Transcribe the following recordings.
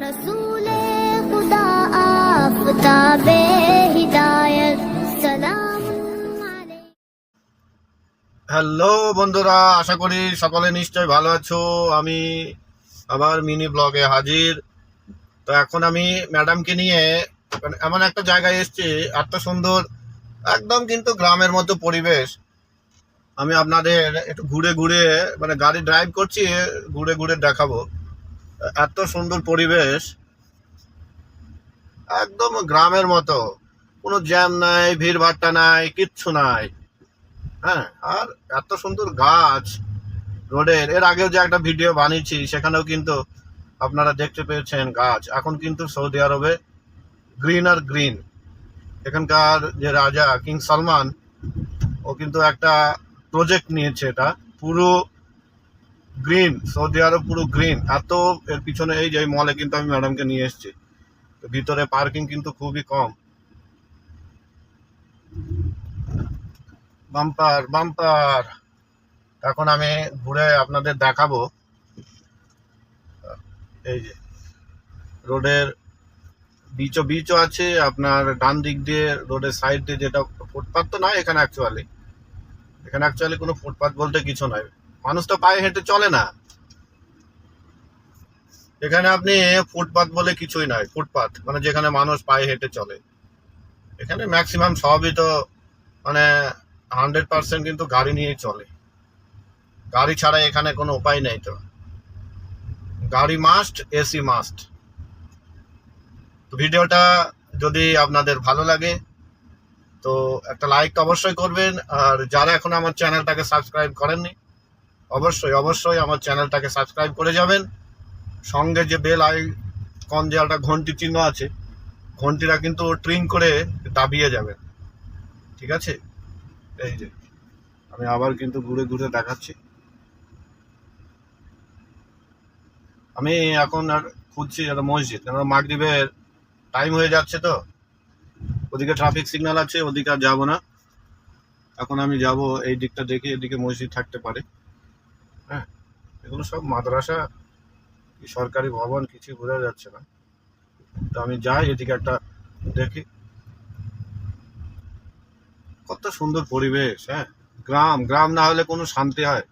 रसूले खुदा आफताबे हिदायत सलाम अलैकुम। হ্যালো বন্ধুরা, আশা করি সকলে নিশ্চয়ই ভালো আছো। আমি আবার মিনি ব্লগে হাজির। তো এখন আমি ম্যাডামকে নিয়ে এমন একটা জায়গায় এসেছি, এত সুন্দর, একদম কিন্তু গ্রামের মতো পরিবেশ। আমি আপনাদের একটু ঘুরে ঘুরে, মানে গাড়ি ড্রাইভ করছি, ঘুরে ঘুরে দেখাবো। এত সুন্দর পরিবেশ, একদম গ্রামের মতো, কোনো জ্যাম নাই, ভিড় ভাট্টা নাই, কিচ্ছু নাই। হ্যাঁ, আর এত সুন্দর গাছ রোডের। এর আগেও যে একটা ভিডিও বানিয়েছি সেখানেও কিন্তু আপনারা দেখতে পেয়েছেন গাছ। এখন কিন্তু সৌদি আরবে গ্রিন আর গ্রিন। এখানকার যে রাজা কিং সালমান, ও কিন্তু একটা প্রজেক্ট নিয়েছে, এটা পুরো গ্রিন, সৌদি আরব পুরো গ্রিন। এত এর পিছনে এই যে মলে কিন্তু আমি ম্যাডামকে নিয়ে এসেছি, তো ভিতরে পার্কিং কিন্তু খুবই কম। Bumper bumper. এখন আমি ঘুরে আপনাদের দেখাবো। এই যে রোডের বিচও আছে, আপনার ডান দিক দিয়ে রোডের সাইড দিয়ে, যেটা ফুটপাথ তো নয় এখানে অ্যাকচুয়ালি কোনো ফুটপাথ বলতে কিছু নয়। মানুষ তো পায়ে হেঁটে চলে না এখানে। আপনি ফুটপাথ বলে কিছুই নয়, ফুটপাথ মানে যেখানে মানুষ পায়ে হেঁটে চলে। এখানে ম্যাক্সিমাম সবই তো মানে 100% কিন্তু গাড়ি নিয়েই চলে। গাড়ি ছাড়া এখানে কোনো উপায় নেই। তো গাড়ি মাস্ট, এসি মাস্ট। তো ভিডিওটা যদি আপনাদের ভালো লাগে তো একটা লাইক তো অবশ্যই করবেন। আর যারা এখন আমার চ্যানেলটাকে সাবস্ক্রাইব করেননি, অবশ্যই অবশ্যই আমার চ্যানেলটাকে সাবস্ক্রাইব করে যাবেন। সঙ্গে যে বেল আইকন, যে একটা ঘন্টি চিহ্ন আছে, ঘন্টিটা কিন্তু ট্রিং করে দাবিয়ে যাবেন, ঠিক আছে? এই যে আমি আবার কিন্তু ঘুরে ঘুরে দেখাচ্ছি। আমি এখন আর খুঁজছি একটা মসজিদ, কেন মাগরিবের টাইম হয়ে যাচ্ছে। তো ওদিকে ট্রাফিক সিগন্যাল আছে, ওদিকে আর যাবো না। এখন আমি যাব এই দিকটা দেখে, এদিকে মসজিদ থাকতে পারে। হ্যাঁ, এগুলো সব মাদ্রাসা কি সরকারি ভবন কিছু বোঝা যাচ্ছে না। তো আমি যাই এদিকে একটা দেখি। কত সুন্দর পরিবেশ। হ্যাঁ, গ্রাম গ্রাম না হলে কোনো শান্তি হয়?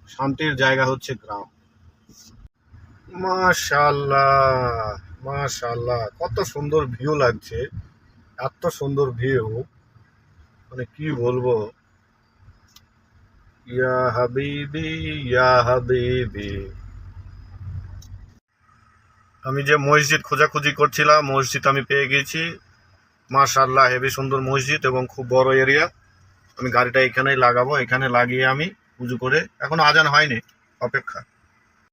শান্তির জায়গা হচ্ছে গ্রাম। মাশাআল্লাহ, মাশাআল্লাহ, কত সুন্দর ভিউ লাগছে। এত সুন্দর ভিউ, মানে কি বলবো। ইয়া হাবিবি, ইয়া হাবিবি। আমি যে মসজিদ খোঁজাখুঁজি করছিলাম, মসজিদ আমি পেয়ে গেছি। মাশাআল্লাহ, হেবি সুন্দর মসজিদ এবং খুব বড় এরিয়া। আমি গাড়িটা এখানেই লাগাবো, এখানে লাগিয়ে আমি উজু করে, এখনো আজান হয়নি, অপেক্ষা।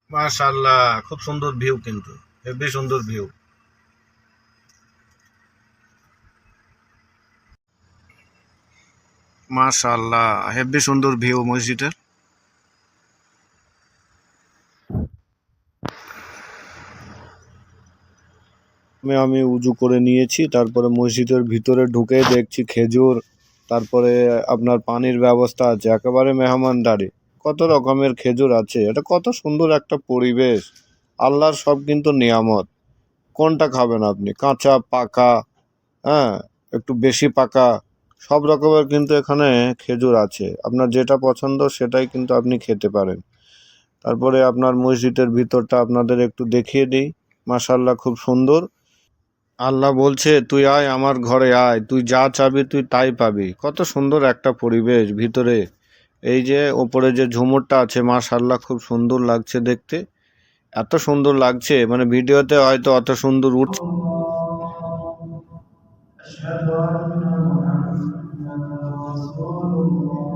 মাশাআল্লাহ, খুব সুন্দর ভিউ, কিন্তু হেবি সুন্দর ভিউ। মাশাআল্লাহ, হেবি সুন্দর ভিউ মসজিদের। আমি উজু করে নিয়েছি, তারপরে মসজিদের ভিতরে ঢুকে দেখছি খেজুর, তারপরে আপনার পানির ব্যবস্থা আছে, একেবারে মেহমানদারি। কত রকমের খেজুর আছে। এটা কত সুন্দর একটা পরিবেশ। আল্লাহর সব কিন্তু নিয়ামত। কোনটা খাবেন আপনি, কাঁচা, পাকা, হ্যাঁ, একটু বেশি পাকা, সব রকমের কিন্তু এখানে খেজুর আছে। আপনার যেটা পছন্দ সেটাই কিন্তু আপনি খেতে পারেন। তারপরে আপনার মসজিদের ভিতরটা আপনাদের একটু দেখিয়ে দিই। মাশাআল্লাহ, খুব সুন্দর। আল্লাহ বলছে, তুই আয় আমার ঘরে আয়, তুই যা চাবি তুই তাই পাবি। কত সুন্দর একটা পরিবেশ ভিতরে। এই যে ওপরে যে ঝুমুরটা আছে, মাশাআল্লাহ, খুব সুন্দর লাগছে দেখতে। এত সুন্দর লাগছে, মানে ভিডিওতে হয়তো অত সুন্দর উঠছে। أشهد أن محمدا رسول الله.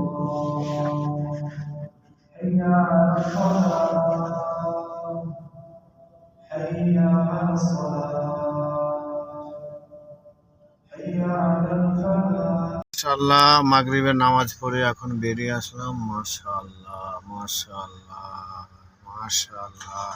حي على الصلاة، حي على الصلاة، حي على الفلاح. মাশাআল্লাহ, মাগরিবের নামাজ পড়ে এখন বেরিয়ে আসলাম। মাশাআল্লাহ, মাশাআল্লাহ, মাশাআল্লাহ।